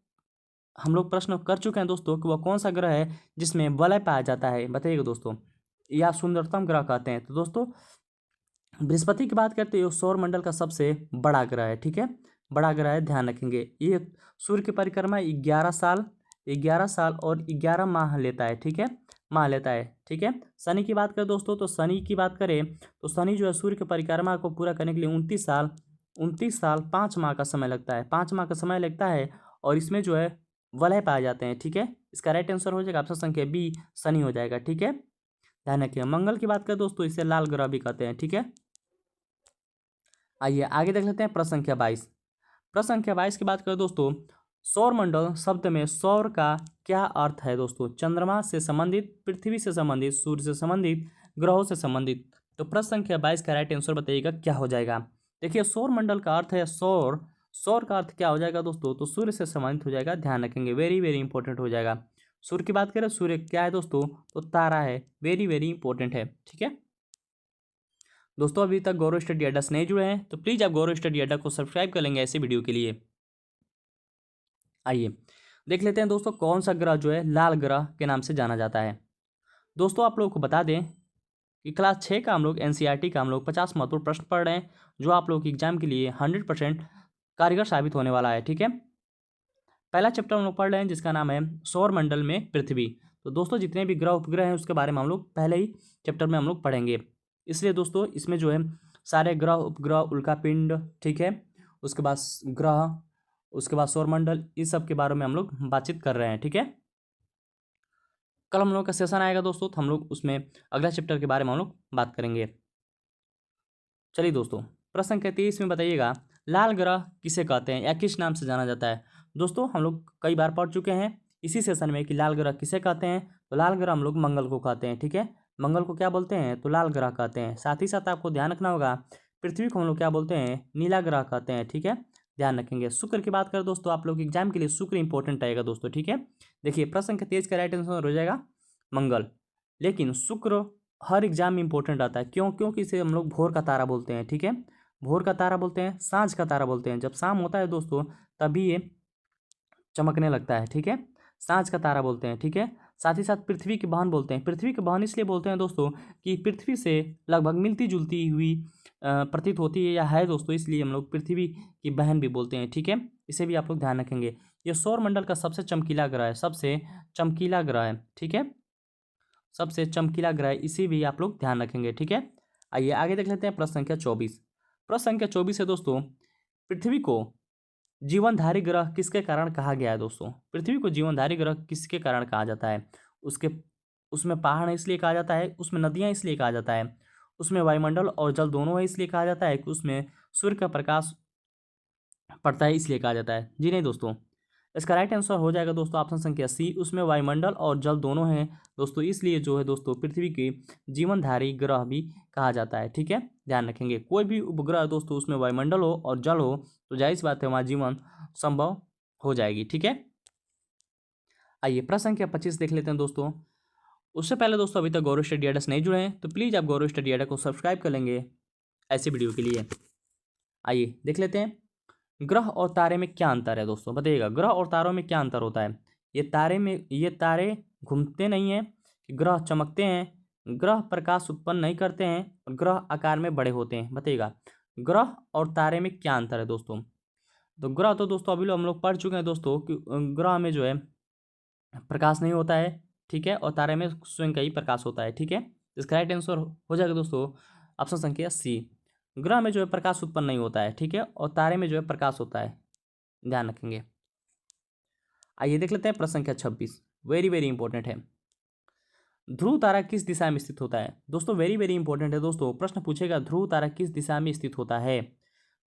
प्रश्न कर चुके हैं दोस्तों कि वह कौन सा ग्रह है जिसमें वलय पाया जाता है, बताइएगा दोस्तों, या सुंदरतम ग्रह कहते हैं। तो दोस्तों बृहस्पति की बात करते हैं, सौर मंडल का सबसे बड़ा ग्रह है, ठीक है, बड़ा ग्रह है, ध्यान रखेंगे। ये सूर्य की परिक्रमा 11 साल और 11 माह लेता है, ठीक है, माह लेता है, ठीक है। शनि की बात करें दोस्तों, तो शनि की बात करें तो शनि जो है सूर्य की परिक्रमा को पूरा करने के लिए 29 साल 5 माह का समय लगता है, 5 माह का समय लगता है। और इसमें जो है वलय पाए जाते हैं, ठीक है। इसका राइट आंसर हो जाएगा ऑप्शन संख्या बी, शनि हो जाएगा, ठीक है। ध्यान रखिए। मंगल की बात करें दोस्तों, इसे लाल ग्रह भी कहते हैं, ठीक है। आइए आगे देख लेते हैं प्रश्न संख्या 22। प्रश्न संख्या 22 की बात करें दोस्तों, सौर मंडल शब्द में सौर का क्या अर्थ है दोस्तों? चंद्रमा से संबंधित, पृथ्वी से संबंधित, सूर्य से संबंधित, ग्रहों से संबंधित। तो प्रश्न संख्या 22 का राइट आंसर बताइएगा क्या हो जाएगा। देखिए, सौर मंडल का अर्थ है सौर। सौर का अर्थ क्या हो जाएगा दोस्तों? तो सूर्य से संबंधित हो जाएगा, ध्यान रखेंगे, वेरी वेरी इंपॉर्टेंट हो जाएगा। सूर्य की बात करें, सूर्य क्या है दोस्तों? तो तारा है, वेरी वेरी इंपॉर्टेंट है, ठीक है। दोस्तों अभी तक गौरव स्टडी अड्डा से नहीं जुड़े हैं तो प्लीज़ आप गौरव स्टडी अड्डा को सब्सक्राइब कर लेंगे ऐसे वीडियो के लिए। आइए देख लेते हैं दोस्तों, कौन सा ग्रह जो है लाल ग्रह के नाम से जाना जाता है। दोस्तों आप लोगों को बता दें कि क्लास 6 का हम लोग एनसीईआरटी का हम लोग 50 महत्वपूर्ण प्रश्न पढ़ रहे हैं, जो आप लोग की एग्जाम के लिए 100% कारगर साबित होने वाला है, ठीक है। पहला चैप्टर हम लोग पढ़ रहे हैं जिसका नाम है सौर मंडल में पृथ्वी। तो दोस्तों जितने भी ग्रह उपग्रह हैं उसके बारे में हम लोग पहले ही चैप्टर में हम लोग पढ़ेंगे, इसलिए दोस्तों इसमें जो है सारे ग्रह उपग्रह उल्कापिंड, ठीक है, उसके बाद ग्रह, उसके बाद सौरमंडल, इस सब के बारे में हम लोग बातचीत कर रहे हैं, ठीक है। कल हम लोग का सेशन आएगा दोस्तों, तो हम लोग उसमें अगला चैप्टर के बारे में हम लोग बात करेंगे। चलिए दोस्तों, प्रश्न संख्या 23 में बताइएगा, लाल ग्रह किसे कहते हैं या किस नाम से जाना जाता है? दोस्तों हम लोग कई बार पढ़ चुके हैं इसी सेशन में कि लाल ग्रह किसे कहते हैं। तो लाल ग्रह हम लोग मंगल को कहते हैं, ठीक है। मंगल को क्या बोलते हैं? तो लाल ग्रह कहते हैं। साथ ही साथ आपको ध्यान रखना होगा, पृथ्वी को हम लोग क्या बोलते हैं? नीला ग्रह कहते हैं, ठीक है, ध्यान रखेंगे। शुक्र की बात करें दोस्तों, आप लोग एग्जाम के लिए शुक्र इंपॉर्टेंट रहेगा दोस्तों, ठीक है। देखिए प्रश्न संख्या 23 का राइट आंसर हो जाएगा मंगल। लेकिन शुक्र हर एग्जाम में इंपॉर्टेंट आता है, क्यों? क्योंकि इसे हम लोग भोर का तारा बोलते हैं, ठीक है। भोर का तारा बोलते हैं, सांझ का तारा बोलते हैं। जब शाम होता है दोस्तों तभी ये चमकने लगता है, ठीक है। सांझ का तारा बोलते हैं, ठीक है। साथ ही साथ पृथ्वी की बहन बोलते हैं। पृथ्वी की बहन इसलिए बोलते हैं दोस्तों कि पृथ्वी से लगभग मिलती जुलती हुई प्रतीत होती है या है दोस्तों, इसलिए हम लोग पृथ्वी की बहन भी बोलते हैं, ठीक है। इसे भी आप लोग ध्यान रखेंगे। ये सौर मंडल का सबसे चमकीला ग्रह है, सबसे चमकीला ग्रह है, ठीक है, सबसे चमकीला ग्रह, इसी भी आप लोग ध्यान रखेंगे, ठीक है। आइए आगे देख लेते हैं प्रश्न संख्या 24। प्रश्न संख्या 24 है दोस्तों, पृथ्वी को जीवनधारी ग्रह किसके कारण कहा गया है दोस्तों? पृथ्वी को जीवनधारी ग्रह किसके कारण कहा जाता है? उसके उसमें पहाड़ इसलिए कहा जाता है, उसमें नदियाँ इसलिए कहा जाता है, उसमें वायुमंडल और जल दोनों है इसलिए कहा जाता है, कि उसमें सूर्य का प्रकाश पड़ता है इसलिए कहा जाता है? जी नहीं दोस्तों, इसका राइट आंसर हो जाएगा दोस्तों ऑप्शन संख्या सी, उसमें वायुमंडल और जल दोनों हैं दोस्तों, इसलिए जो है दोस्तों पृथ्वी के जीवनधारी ग्रह भी कहा जाता है, ठीक है, ध्यान रखेंगे। कोई भी उपग्रह दोस्तों उसमें वायुमंडल हो और जल हो तो जाहिर सी बात है वहाँ जीवन संभव हो जाएगी, ठीक है। आइए प्रश्न संख्या 25 देख लेते हैं दोस्तों। उससे पहले दोस्तों अभी तक गौरव स्टडी अड्डा से नहीं जुड़े हैं तो प्लीज़ आप गौरव स्टडी अड्डा को सब्सक्राइब कर लेंगे ऐसे वीडियो के लिए। आइए देख लेते हैं, ग्रह और तारे में क्या अंतर है दोस्तों? बताइएगा, ग्रह और तारों में क्या अंतर होता है? ये तारे घूमते नहीं हैं, ग्रह चमकते हैं, ग्रह प्रकाश उत्पन्न नहीं करते हैं और ग्रह आकार में बड़े होते हैं। बताइएगा ग्रह और तारे में क्या अंतर है दोस्तों? तो ग्रह तो दोस्तों अभी हम लोग पढ़ चुके हैं दोस्तों कि ग्रह में जो है प्रकाश नहीं होता है, ठीक है, और तारे में स्वयं का ही प्रकाश होता है, ठीक है। इसका राइट आंसर हो जाएगा दोस्तों ऑप्शन संख्या सी, ग्रह में जो है प्रकाश उत्पन्न नहीं होता है, ठीक है, और तारे में जो है प्रकाश होता है, ध्यान रखेंगे। आइए देख लेते हैं प्रश्न संख्या 26, वेरी वेरी इंपॉर्टेंट है। ध्रुव तारा किस दिशा में स्थित होता है? दोस्तों वेरी वेरी इंपॉर्टेंट है दोस्तों, प्रश्न पूछेगा ध्रुव तारा किस दिशा में स्थित होता है?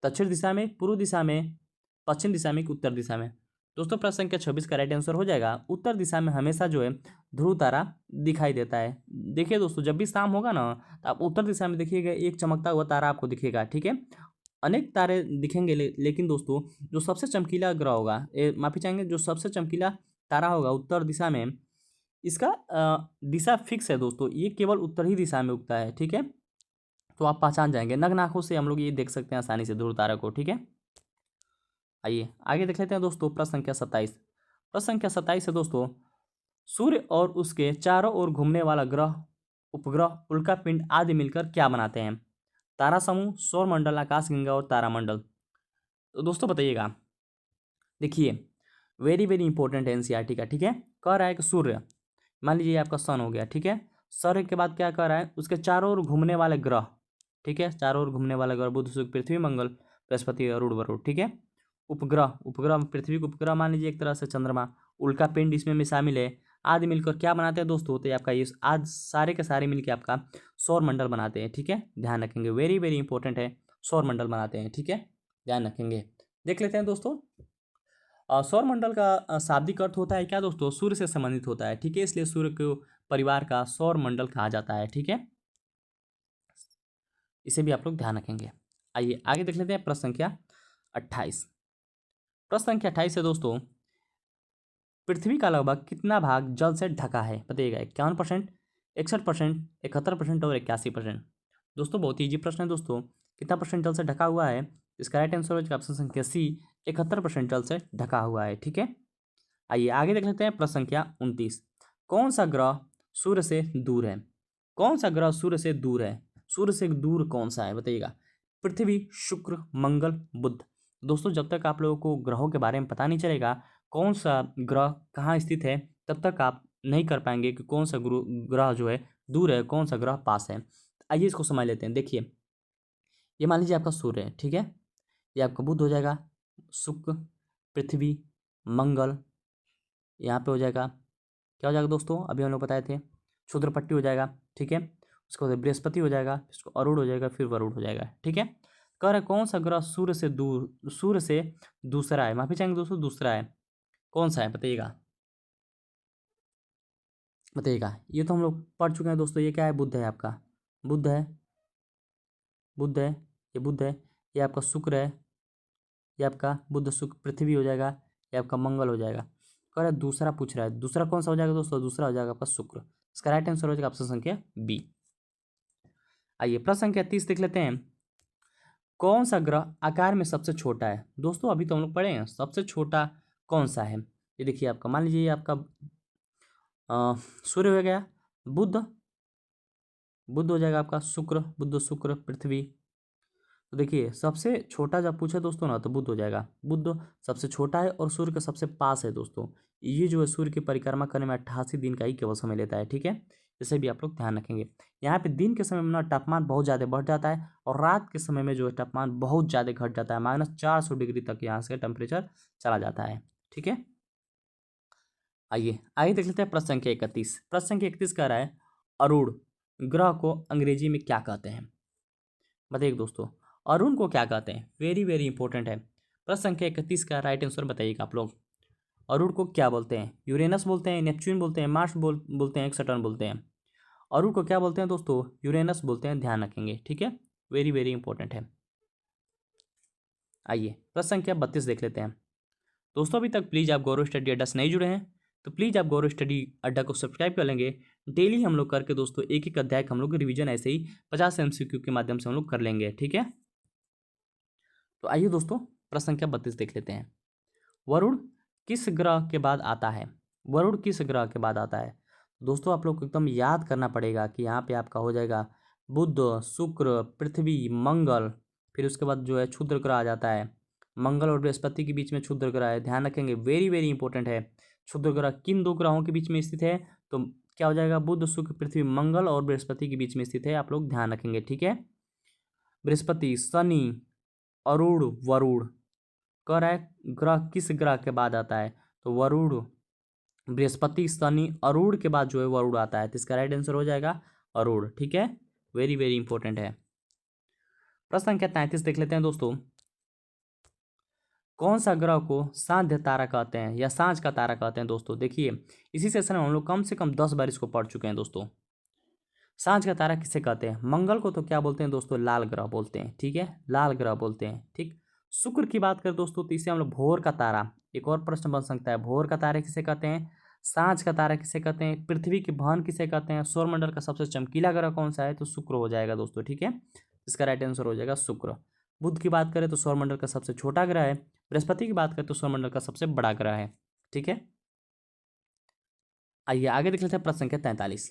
दक्षिण दिशा में, पूर्व दिशा में, पश्चिम दिशा में कि उत्तर दिशा में? दोस्तों प्रश्न संख्या 26 का राइट आंसर हो जाएगा उत्तर दिशा में हमेशा जो है ध्रुव तारा दिखाई देता है। देखिए दोस्तों जब भी शाम होगा ना तो आप उत्तर दिशा में देखिएगा एक चमकता हुआ तारा आपको दिखेगा, ठीक है। अनेक तारे दिखेंगे लेकिन दोस्तों जो सबसे चमकीला ग्रह होगा, माफी चाहेंगे, जो सबसे चमकीला तारा होगा उत्तर दिशा में, इसका दिशा फिक्स है दोस्तों, ये केवल उत्तर ही दिशा में उगता है, ठीक है। तो आप पहचान जाएंगे, नग्न आंखों से हम लोग ये देख सकते हैं आसानी से ध्रुव तारा को, ठीक है। आइए आगे देख लेते हैं दोस्तों प्रश्न संख्या 27। प्रश्न संख्या 27 है दोस्तों, सूर्य और उसके चारों ओर घूमने वाला ग्रह, उपग्रह, उल्कापिंड आदि मिलकर क्या बनाते हैं? तारा समूह, सौर मंडल, आकाशगंगा और तारामंडल। तो दोस्तों बताइएगा, देखिए वेरी वेरी इंपॉर्टेंट है एनसीईआरटी का, ठीक है। कह रहा है कि सूर्य, मान लीजिए आपका सन हो गया, ठीक है, सूर्य के बाद क्या कह रहा है, उसके चारों ओर घूमने वाले ग्रह, ठीक है, चारों ओर घूमने वाला ग्रह बुध, शुक्र, पृथ्वी, मंगल, बृहस्पति, अरुण, वरुण, ठीक है। उपग्रह, उपग्रह पृथ्वी को उपग्रह मान लीजिए एक तरह से, चंद्रमा, उल्का पिंड इसमें में शामिल है, आदि मिलकर क्या बनाते हैं दोस्तों, तो ये आपका ये आज सारे के सारे मिलकर आपका सौर मंडल बनाते हैं, ठीक है, ध्यान रखेंगे, वेरी वेरी इंपॉर्टेंट है, सौर मंडल बनाते हैं, ठीक है, ध्यान रखेंगे। देख लेते हैं दोस्तों, सौर मंडल का शाब्दिक अर्थ होता है क्या दोस्तों, सूर्य से संबंधित होता है, ठीक है, इसलिए सूर्य को परिवार का सौर मंडल कहा जाता है, ठीक है, इसे भी आप लोग ध्यान रखेंगे। आइए आगे देख लेते हैं प्रश्न संख्या 28। प्रश्न संख्या 28 है दोस्तों, पृथ्वी का लगभग कितना भाग जल से ढका है, बताइएगा, 51%, 61%, 71% और 81%। दोस्तों बहुत ईजी प्रश्न है दोस्तों, कितना परसेंट जल से ढका हुआ है, इसका राइट आंसर होगा ऑप्शन संख्या सी, 71% जल से ढका हुआ है, ठीक है। आइए आगे देख लेते हैं प्रश्न संख्या 29। कौन सा ग्रह सूर्य से दूर है, कौन सा ग्रह सूर्य से दूर है, सूर्य से दूर कौन सा है, बताइएगा, पृथ्वी, शुक्र, मंगल, बुध। दोस्तों जब तक आप लोगों को ग्रहों के बारे में पता नहीं चलेगा कौन सा ग्रह कहाँ स्थित है, तब तक आप नहीं कर पाएंगे कि कौन सा ग्रह जो है दूर है, कौन सा ग्रह पास है। आइए इसको समझ लेते हैं। देखिए ये मान लीजिए आपका सूर्य है, ठीक है, ये आपका बुध हो जाएगा, शुक्र, पृथ्वी, मंगल, यहाँ पे हो जाएगा, क्या हो जाएगा दोस्तों, अभी हम लोग बताए थे, क्षुद्रपट्टी हो जाएगा, ठीक है, उसके बाद बृहस्पति हो जाएगा, इसको अरुण हो जाएगा, फिर वरुण हो जाएगा, ठीक है। कह रहे कौन सा ग्रह सूर्य से दूर, सूर्य से दूसरा है, माफी चाहेंगे दोस्तों, दूसरा है, कौन सा है बताइएगा, बताइएगा। ये तो हम लोग पढ़ चुके हैं दोस्तों, ये क्या है, बुध है आपका, बुध है, बुध है, ये बुध है, ये आपका शुक्र है, ये आपका बुध शुक्र पृथ्वी हो जाएगा, ये आपका मंगल हो जाएगा। कह रहा है दूसरा पूछ रहा है, दूसरा कौन सा हो जाएगा दोस्तों, दूसरा हो जाएगा आपका शुक्र, इसका राइट आंसर हो जाएगा ऑप्शन संख्या बी। आइए प्रश्न संख्या 30 देख लेते हैं। कौन सा ग्रह आकार में सबसे छोटा है, दोस्तों अभी तो हम लोग पढ़े हैं सबसे छोटा कौन सा है। ये देखिए आपका, मान लीजिए ये आपका सूर्य हो गया, बुध, बुध हो जाएगा आपका, शुक्र, बुध शुक्र पृथ्वी। तो देखिए सबसे छोटा जब पूछे दोस्तों ना तो बुध हो जाएगा, बुध सबसे छोटा है और सूर्य के सबसे पास है दोस्तों। ये जो है सूर्य की परिक्रमा करने में 88 दिन का ही केवल समय लेता है, ठीक है, इसे भी आप लोग ध्यान रखेंगे। यहाँ पे दिन के समय में ना तापमान बहुत ज़्यादा बढ़ जाता है और रात के समय में जो है तापमान बहुत ज़्यादा घट जाता है, -400 डिग्री तक यहाँ से टेम्परेचर चला जाता है, ठीक है। आइए आगे देख लेते हैं प्रश्न संख्या 31। प्रश्न संख्या 31 कह रहा है अरुण ग्रह को अंग्रेजी में क्या कहते हैं, बताइए दोस्तों, अरुण को क्या कहते हैं, वेरी वेरी इंपॉर्टेंट है। प्रश्न संख्या 31 का राइट आंसर बताइएगा आप लोग, अरुण को क्या बोलते हैं, यूरेनस बोलते हैं, नेपच्यून बोलते हैं, मार्स बोलते हैं, सैटर्न बोलते हैं। अरुण को क्या बोलते हैं दोस्तों, यूरेनस बोलते हैं, ध्यान रखेंगे, ठीक है, वेरी वेरी इंपॉर्टेंट है। आइए प्रश्न संख्या 32 देख लेते हैं। दोस्तों अभी तक प्लीज़ आप गौरव स्टडी अड्डा से नहीं जुड़े हैं तो प्लीज़ आप गौरव स्टडी अड्डा को सब्सक्राइब कर लेंगे। डेली हम लोग करके दोस्तों एक एक अध्याय का हम लोग रिवीजन ऐसे ही 50 MCQ के माध्यम से हम लोग कर लेंगे, ठीक है। तो आइए दोस्तों प्रश्न संख्या 32 देख लेते हैं। वरुण किस ग्रह के बाद आता है, वरुण किस ग्रह के बाद आता है। दोस्तों आप लोग को एकदम याद करना पड़ेगा कि यहाँ पे आपका हो जाएगा बुध, शुक्र, पृथ्वी, मंगल, फिर उसके बाद जो है क्षुद्र ग्रह आ जाता है, मंगल और बृहस्पति के बीच में क्षुद्र ग्रह है, ध्यान रखेंगे, वेरी वेरी इंपॉर्टेंट है। क्षुद्र ग्रह किन दो ग्रहों के बीच में स्थित है, तो क्या हो जाएगा, बुध, शुक्र, पृथ्वी, मंगल और बृहस्पति के बीच में स्थित है, आप लोग ध्यान रखेंगे, ठीक है। बृहस्पति, शनि, अरुण, वरुण, कह रहा है ग्रह किस ग्रह के बाद आता है, तो वरुण, बृहस्पति, शनि, अरुण के बाद जो है वरुण आता है, तो इसका राइट आंसर हो जाएगा अरुण, ठीक है, वेरी वेरी इंपॉर्टेंट है। प्रश्न संख्या 33 देख लेते हैं दोस्तों। कौन सा ग्रह को सांध्य तारा कहते हैं या सांझ का तारा कहते हैं दोस्तों, देखिए इसी सेशन में हम लोग कम से कम 10 बार इसको पढ़ चुके हैं दोस्तों। सांझ का तारा किसे कहते हैं, मंगल को तो क्या बोलते हैं दोस्तों, लाल ग्रह बोलते हैं, ठीक है, लाल ग्रह बोलते हैं, ठीक। शुक्र की बात करें दोस्तों तो इसे हम लोग भोर का तारा, एक और प्रश्न बन सकता है, भोर का तारा किसे कहते हैं, सांझ का तारा किसे कहते हैं, पृथ्वी की बहन किसे कहते हैं, सौरमंडल का सबसे चमकीला ग्रह कौन सा है, तो शुक्र हो जाएगा दोस्तों, ठीक है, इसका राइट आंसर हो जाएगा शुक्र। बुध की बात करें तो सौरमंडल का सबसे छोटा ग्रह है, बृहस्पति की बात करें तो सौरमंडल का सबसे बड़ा ग्रह है, ठीक है। आइए आगे देख लेते हैं प्रश्न संख्या 43।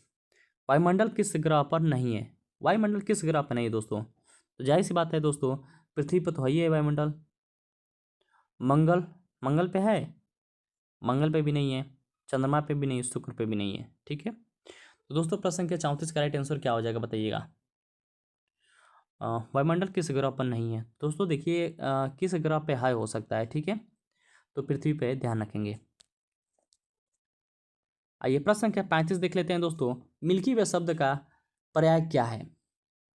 वायुमंडल किस ग्रह पर नहीं है, वायुमंडल किस ग्रह पर नहीं है दोस्तों, तो जाहिर सी बात है दोस्तों, पृथ्वी पर तो है ही है वायुमंडल, मंगल, मंगल पे है, मंगल पे भी नहीं है, चंद्रमा पे भी नहीं है, शुक्र पे भी नहीं है, ठीक है। तो दोस्तों प्रश्न संख्या 34 का राइट आंसर क्या हो जाएगा बताइएगा, वायुमंडल किस ग्रह पर नहीं है दोस्तों? देखिए किस ग्रह पे हाई हो सकता है, ठीक है, तो पृथ्वी पे ध्यान रखेंगे। आइए प्रश्न संख्या 35 देख लेते हैं दोस्तों। मिल्की वे शब्द का पर्याय क्या है?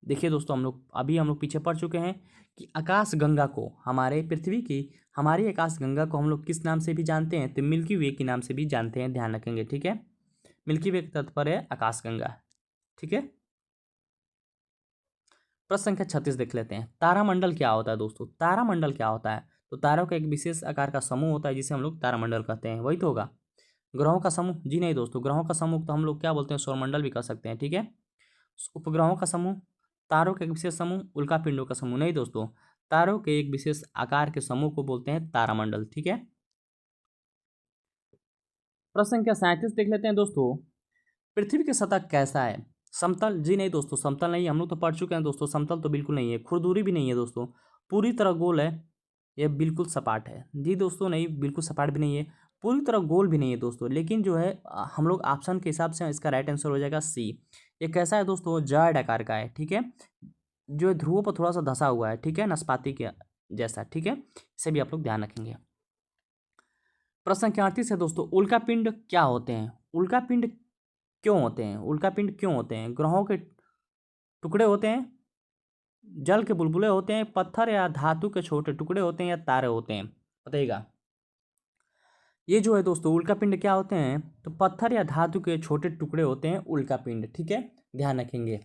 देखिए दोस्तों, हम लोग पीछे पढ़ चुके हैं कि आकाश गंगा को, हमारे पृथ्वी की हमारी आकाश गंगा को हम लोग किस नाम से भी जानते हैं? तो मिल्की वे के नाम से भी जानते हैं, ध्यान रखेंगे, ठीक है। मिल्की वे का तात्पर्य है आकाश गंगा, ठीक है। प्रश्न संख्या 36 देख लेते हैं। तारामंडल क्या होता है दोस्तों? तारामंडल क्या होता है? तो तारों का एक विशेष आकार का समूह होता है जिसे हम लोग तारामंडल कहते हैं, वही तो होगा। ग्रहों का समूह? जी नहीं दोस्तों, ग्रहों का समूह तो हम लोग क्या बोलते हैं? सौरमंडल भी कह सकते हैं, ठीक है। उपग्रहों का समूह, तारों के एक विशेष समूह, उल्कापिंडों का समूह नहीं दोस्तों, तारों के एक विशेष आकार के समूह को बोलते हैं तारामंडल, ठीक है। प्रश्न संख्या 37 देख लेते हैं दोस्तों। पृथ्वी की सतह कैसा है? समतल? जी नहीं दोस्तों, समतल नहीं, हम लोग तो पढ़ चुके हैं दोस्तों, समतल तो बिल्कुल नहीं है। खुरदुरी भी नहीं है दोस्तों, पूरी तरह गोल है। यह बिल्कुल सपाट है। जी दोस्तों नहीं, बिल्कुल सपाट भी नहीं है, पूरी तरह गोल भी नहीं है दोस्तों। लेकिन जो है हम लोग ऑप्शन के हिसाब से इसका राइट आंसर हो जाएगा सी। ये कैसा है दोस्तों? जायड आकार का है, ठीक है, जो ध्रुवों पर थोड़ा सा धसा हुआ है, ठीक है, नाशपाती के जैसा, ठीक है। इसे भी आप लोग ध्यान रखेंगे। प्रश्न संख्या 38 है दोस्तों। उल्कापिंड क्या होते हैं? उल्कापिंड क्यों होते हैं? उल्कापिंड क्यों होते हैं? ग्रहों के टुकड़े होते हैं, जल के बुलबुले होते हैं, पत्थर या धातु के छोटे टुकड़े होते हैं, या तारे होते हैं? बताइएगा। ये जो है दोस्तों उल्कापिंड क्या होते हैं? तो पत्थर या धातु के छोटे टुकड़े होते हैं उल्कापिंड, ठीक है, ध्यान रखेंगे।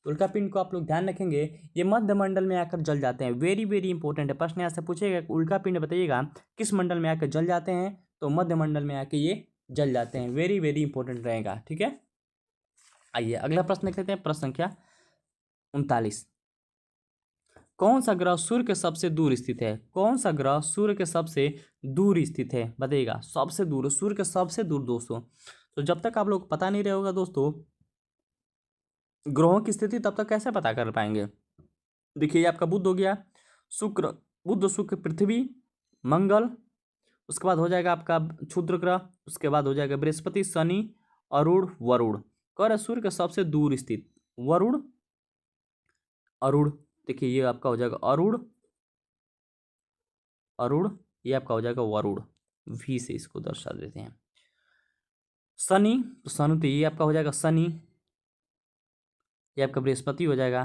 उल्कापिंड को आप लोग ध्यान रखेंगे, ये मध्य मंडल में आकर जल जाते हैं। वेरी वेरी इंपॉर्टेंट है, प्रश्न यहाँ से पूछेगा उल्कापिंड बताइएगा किस मंडल में आकर जल जाते हैं? तो मध्य मंडल में आके ये जल जाते हैं। वेरी वेरी इंपॉर्टेंट रहेगा, ठीक है। आइए अगला प्रश्न देख लेते हैं। प्रश्न संख्या 39। कौन सा ग्रह सूर्य के सबसे दूर स्थित है? कौन सा ग्रह सूर्य के सबसे दूर स्थित है? बताइएगा। सबसे दूर, सूर्य के सबसे दूर दोस्तों। तो जब तक आप लोग पता नहीं रहेगा दोस्तों ग्रहों की स्थिति, तब तक कैसे पता कर पाएंगे? देखिए, ये आपका बुध हो गया, शुक्र, बुध शुक्र पृथ्वी मंगल, उसके बाद हो जाएगा आपका क्षुद्र ग्रह, उसके बाद हो जाएगा बृहस्पति, शनि, अरुण, वरुण। कह रहे सूर्य के सबसे दूर स्थित वरुण, अरुण। देखिए ये आपका हो जाएगा अरुण, अरुण, ये आपका हो जाएगा वरुण। वी से इसको दर्शा देते हैं। शनि, तो शनि, तो ये आपका हो जाएगा शनि, ये आपका बृहस्पति हो जाएगा।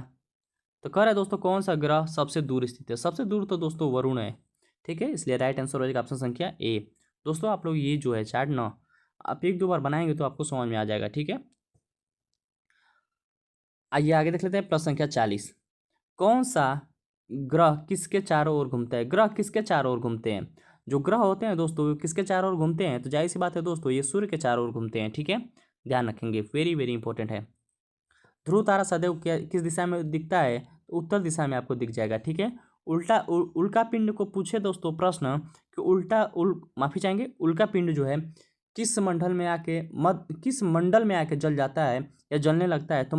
तो कह रहा है दोस्तों कौन सा ग्रह सबसे दूर स्थित है? सबसे दूर तो दोस्तों वरुण है, ठीक है, इसलिए राइट आंसर हो जाएगा ऑप्शन संख्या ए। दोस्तों आप लोग ये जो है चार्ट ना आप एक दो बार बनाएंगे तो आपको समझ में आ जाएगा, ठीक है। आइए आगे देख लेते हैं। प्रश्न संख्या 40। कौन सा ग्रह किसके चारों ओर घूमता है? ग्रह किसके चारों ओर घूमते हैं? जो ग्रह होते हैं दोस्तों वो किसके चारों ओर घूमते हैं? तो जाहिर सी बात है दोस्तों, ये सूर्य के चारों ओर घूमते हैं, ठीक है, ध्यान रखेंगे, वेरी वेरी इंपॉर्टेंट है। ध्रुव तारा सदैव किस दिशा में दिखता है? तो उत्तर दिशा में आपको दिख जाएगा, ठीक है। उल्का पिंड को पूछे दोस्तों प्रश्न कि माफी चाहेंगे, उल्का पिंड जो है किस मंडल में आके जल जाता है या जलने लगता है? तो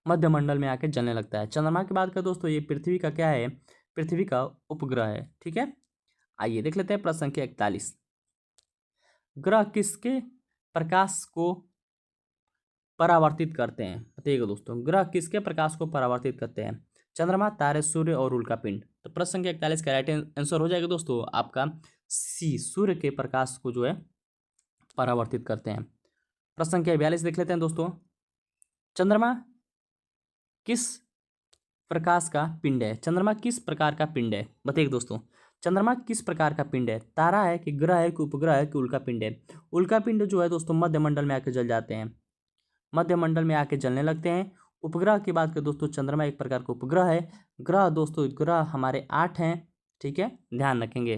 मध्य मंडल में आके जलने लगता है। चंद्रमा की बात करें दोस्तों, ये पृथ्वी का क्या है? पृथ्वी का उपग्रह है, ठीक है। आइए देख लेते हैं प्रश्न संख्या 41। ग्रह किसके प्रकाश को परावर्तित करते हैं? बताइएगा दोस्तों, ग्रह किसके प्रकाश को परावर्तित करते हैं? चंद्रमा, तारे, सूर्य और उल्कापिंड। तो प्रश्न संख्या 41 का राइट आंसर हो जाएगा दोस्तों आपका सी, सूर्य के प्रकाश को जो है परावर्तित करते हैं। प्रश्न संख्या 42 देख लेते हैं दोस्तों। चंद्रमा किस प्रकाश का पिंड है? चंद्रमा किस प्रकार का पिंड है? बताइए दोस्तों, चंद्रमा किस प्रकार का पिंड है? तारा है कि ग्रह है कि उपग्रह है कि उल्कापिंड है? उल्कापिंड जो है दोस्तों मध्य मंडल में आके जल जाते हैं, मध्य मंडल में आके जलने लगते हैं। उपग्रह की बात करें दोस्तों, चंद्रमा एक प्रकार का उपग्रह है। ग्रह दोस्तों, ग्रह हमारे 8 हैं, ठीक है, ध्यान रखेंगे।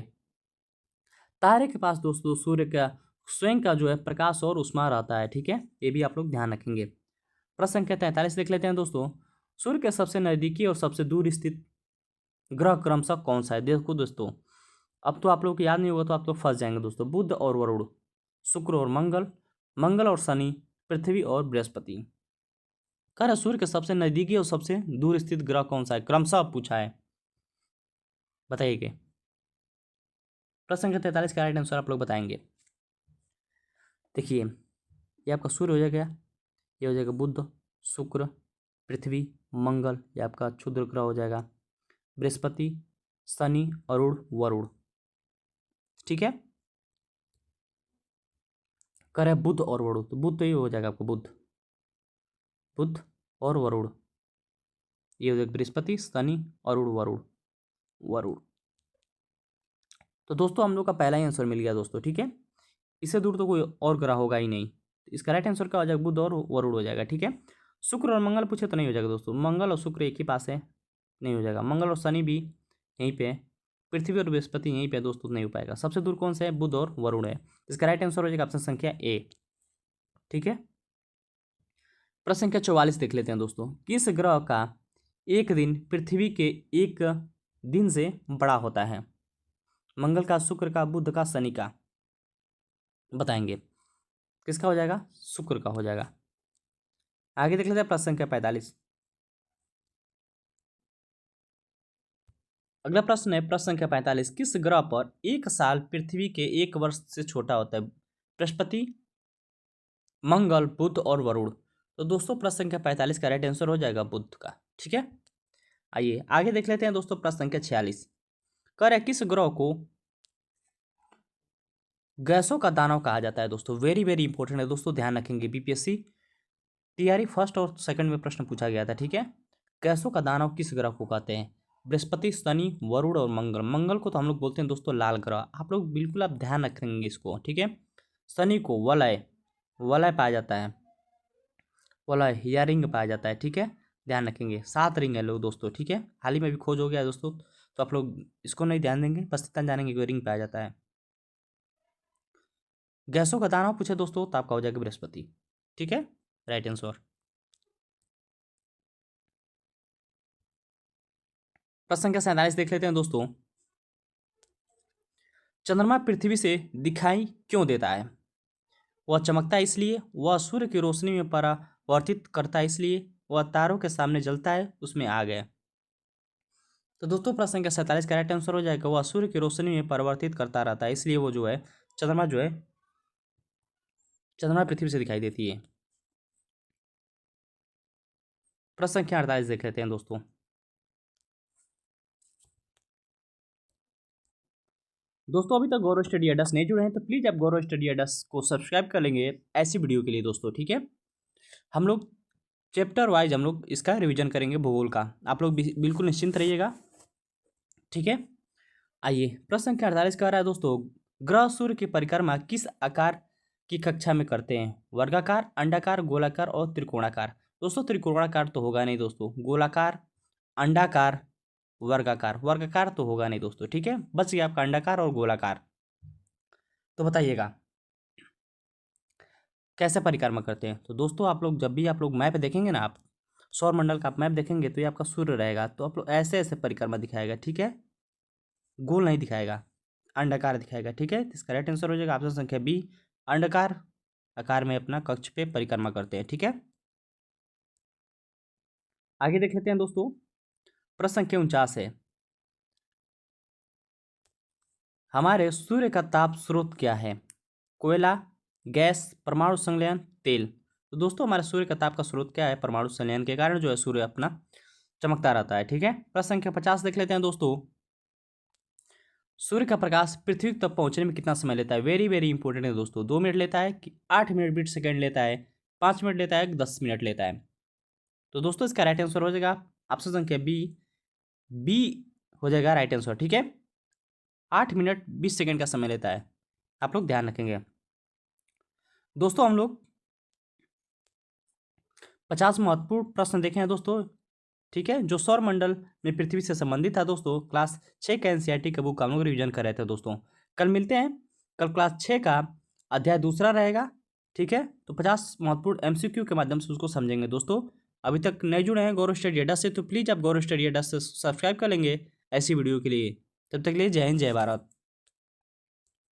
तारे के पास दोस्तों सूर्य का स्वयं का जो है प्रकाश और उष्मा रहता है, ठीक है, ये भी आप लोग ध्यान रखेंगे। प्रश्न संख्या 43 देख लेते हैं दोस्तों। सूर्य के सबसे नजदीकी और सबसे दूर स्थित ग्रह क्रमशः कौन सा है? देखो दोस्तों, अब तो आप लोग को याद नहीं होगा तो आप लोग फंस जाएंगे दोस्तों। बुध और वरुण, शुक्र और मंगल, मंगल और शनि, पृथ्वी और बृहस्पति। कह रहा सूर्य के सबसे नजदीकी और सबसे दूर स्थित ग्रह कौन सा है? क्रमशः पूछा है, बताइए। प्रश्न संख्या 43 का राइट आंसर आप लोग बताएंगे। देखिए ये आपका सूर्य हो जाएगा, ये हो जाएगा बुध, शुक्र, पृथ्वी, मंगल, ये आपका क्षुद्र ग्रह हो जाएगा। बृहस्पति, शनि, अरुण, वरुण। ठीक है, कर है बुध और वरुण, तो बुध तो ये हो जाएगा आपको बुध, बुध और वरुण, ये हो जाएगा बृहस्पति, शनि, अरुण, वरुण, वरुण। तो दोस्तों हम लोग का पहला ही आंसर मिल गया दोस्तों। ठीक है, इससे दूर तो कोई और ग्रह होगा ही नहीं। इसका राइट आंसर क्या हो जाएगा, बुध और वरुण हो जाएगा। ठीक है, शुक्र और मंगल पूछे तो नहीं हो जाएगा दोस्तों, मंगल और शुक्र एक ही पास है, नहीं हो जाएगा। मंगल और शनि भी यहीं पे है, पृथ्वी और बृहस्पति यहीं पे है दोस्तों, नहीं हो पाएगा। सबसे दूर कौन सा है, बुध और वरुण है। इसका राइट आंसर हो जाएगा ऑप्शन संख्या ए। ठीक है, प्रश्न संख्या 44 देख लेते हैं दोस्तों। किस ग्रह का एक दिन पृथ्वी के एक दिन से बड़ा होता है? मंगल का, शुक्र का, बुध का, शनि का, बताएंगे। किसका हो जाएगा, शुक्र का हो जाएगा। आगे देख लेते हैं प्रश्न संख्या 45। अगला प्रश्न है प्रश्न संख्या 45। किस ग्रह पर एक साल पृथ्वी के एक वर्ष से छोटा होता है? बृहस्पति, मंगल, बुध और वरुण। तो दोस्तों प्रश्न संख्या 45 का राइट आंसर हो जाएगा बुध का। ठीक है, आइए आगे देख लेते हैं दोस्तों प्रश्न संख्या 46। कर है किस ग्रह को गैसों का दानव कहा जाता है? दोस्तों वेरी वेरी इंपॉर्टेंट है दोस्तों, ध्यान रखेंगे। बीपीएससी तैयारी फर्स्ट और सेकंड में प्रश्न पूछा गया था। ठीक है, गैसों का दानव किस ग्रह को कहते हैं? बृहस्पति, शनि, वरुण और मंगल। मंगल को तो हम लोग बोलते हैं दोस्तों लाल ग्रह, आप लोग बिल्कुल आप ध्यान रखेंगे इसको। ठीक है, शनि को वलय, वलय पाया जाता है, वलय या रिंग पाया जाता है। ठीक है, ध्यान रखेंगे 7 रिंग है लोग दोस्तों। ठीक है, हाल ही में भी खोज हो गया है दोस्तों, तो आप लोग इसको नहीं ध्यान देंगे, बस इतना जानेंगे कि रिंग पाया जाता है। गैसों का दानव पूछे दोस्तों तो आपका हो जाएगा बृहस्पति। ठीक है, राइट आंसर। प्रश्न संख्या 47 देख लेते हैं दोस्तों। चंद्रमा पृथ्वी से दिखाई क्यों देता है? वह चमकता है इसलिए, वह सूर्य की रोशनी में परावर्तित करता है इसलिए, वह तारों के सामने जलता है उसमें आग है। तो दोस्तों प्रश्न संख्या 47 का राइट आंसर हो जाएगा वह सूर्य की रोशनी में परिवर्तित करता रहता है, इसलिए वो जो है चंद्रमा जो है, चंद्रमा पृथ्वी से दिखाई देती है। प्रश्न संख्या 48 देख लेते हैं दोस्तों। दोस्तों अभी तक गौरव स्टडी अड्डा नहीं जुड़े हैं तो प्लीज़ आप गौरव स्टडी अड्डा को सब्सक्राइब कर लेंगे ऐसी वीडियो के लिए दोस्तों। ठीक है, हम लोग चैप्टर वाइज हम लोग इसका रिवीजन करेंगे भूगोल का, आप लोग बिल्कुल निश्चिंत रहिएगा। ठीक है, आइए प्रश्न संख्या 48 कह रहा है दोस्तों, ग्रह सूर्य की परिक्रमा किस आकार की कक्षा में करते हैं? वर्गाकार, अंडाकार, गोलाकार और त्रिकोणाकार। दोस्तों त्रिकोणाकार तो होगा नहीं दोस्तों, गोलाकार, अंडाकार, वर्गाकार, वर्गाकार तो होगा नहीं दोस्तों। ठीक है, बच गया आपका अंडाकार और गोलाकार। तो बताइएगा कैसे परिक्रमा करते हैं? तो दोस्तों आप लोग जब भी आप लोग मैप देखेंगे ना, आप सौर मंडल का आप मैप देखेंगे तो ये आपका सूर्य रहेगा, तो आप लोग ऐसे ऐसे परिक्रमा दिखाएगा। ठीक है, गोल नहीं दिखाएगा, अंडाकार दिखाएगा। ठीक है, इसका राइट आंसर हो जाएगा ऑप्शन संख्या बी, अंडाकार आकार में अपना कक्ष पे परिक्रमा करते हैं। ठीक है, आगे देख लेते हैं दोस्तों। प्रश्न संख्या 49 है, हमारे सूर्य का ताप स्रोत क्या है? कोयला, गैस, परमाणु संलयन, तेल। तो दोस्तों हमारे सूर्य का ताप का स्रोत क्या है? परमाणु संलयन के कारण जो है सूर्य अपना चमकता रहता है। ठीक है, प्रश्न संख्या 50 देख लेते हैं दोस्तों। सूर्य का प्रकाश पृथ्वी तक पहुंचने में कितना समय लेता है? वेरी वेरी इंपॉर्टेंट है दोस्तों, 2 मिनट लेता है कि 8 मिनट 20 सेकेंड लेता है, 5 मिनट लेता है, 10 मिनट लेता है। तो दोस्तों इसका राइट आंसर हो जाएगा ऑप्शन संख्या बी, बी हो जाएगा राइट आंसर। ठीक है, 8 मिनट 20 सेकेंड का समय लेता है, आप लोग ध्यान रखेंगे। दोस्तों हम लोग 50 महत्वपूर्ण प्रश्न देखे हैं दोस्तों। ठीक है, जो सौर मंडल में पृथ्वी से संबंधित था दोस्तों, क्लास 6 का एनसीईआरटी का बुक हम लोग रिवीजन कर रहे थे दोस्तों। कल मिलते हैं, कल क्लास 6 का अध्याय दूसरा रहेगा। ठीक है, तो 50 महत्वपूर्ण एमसीक्यू के माध्यम से उसको समझेंगे दोस्तों। अभी तक नए जुड़े हैं गौरव स्टडी अड्डा से तो प्लीज़ आप गौरव स्टडी अड्डा से सब्सक्राइब कर लेंगे ऐसी वीडियो के लिए। तब तक के लिए जय हिंद, जय भारत।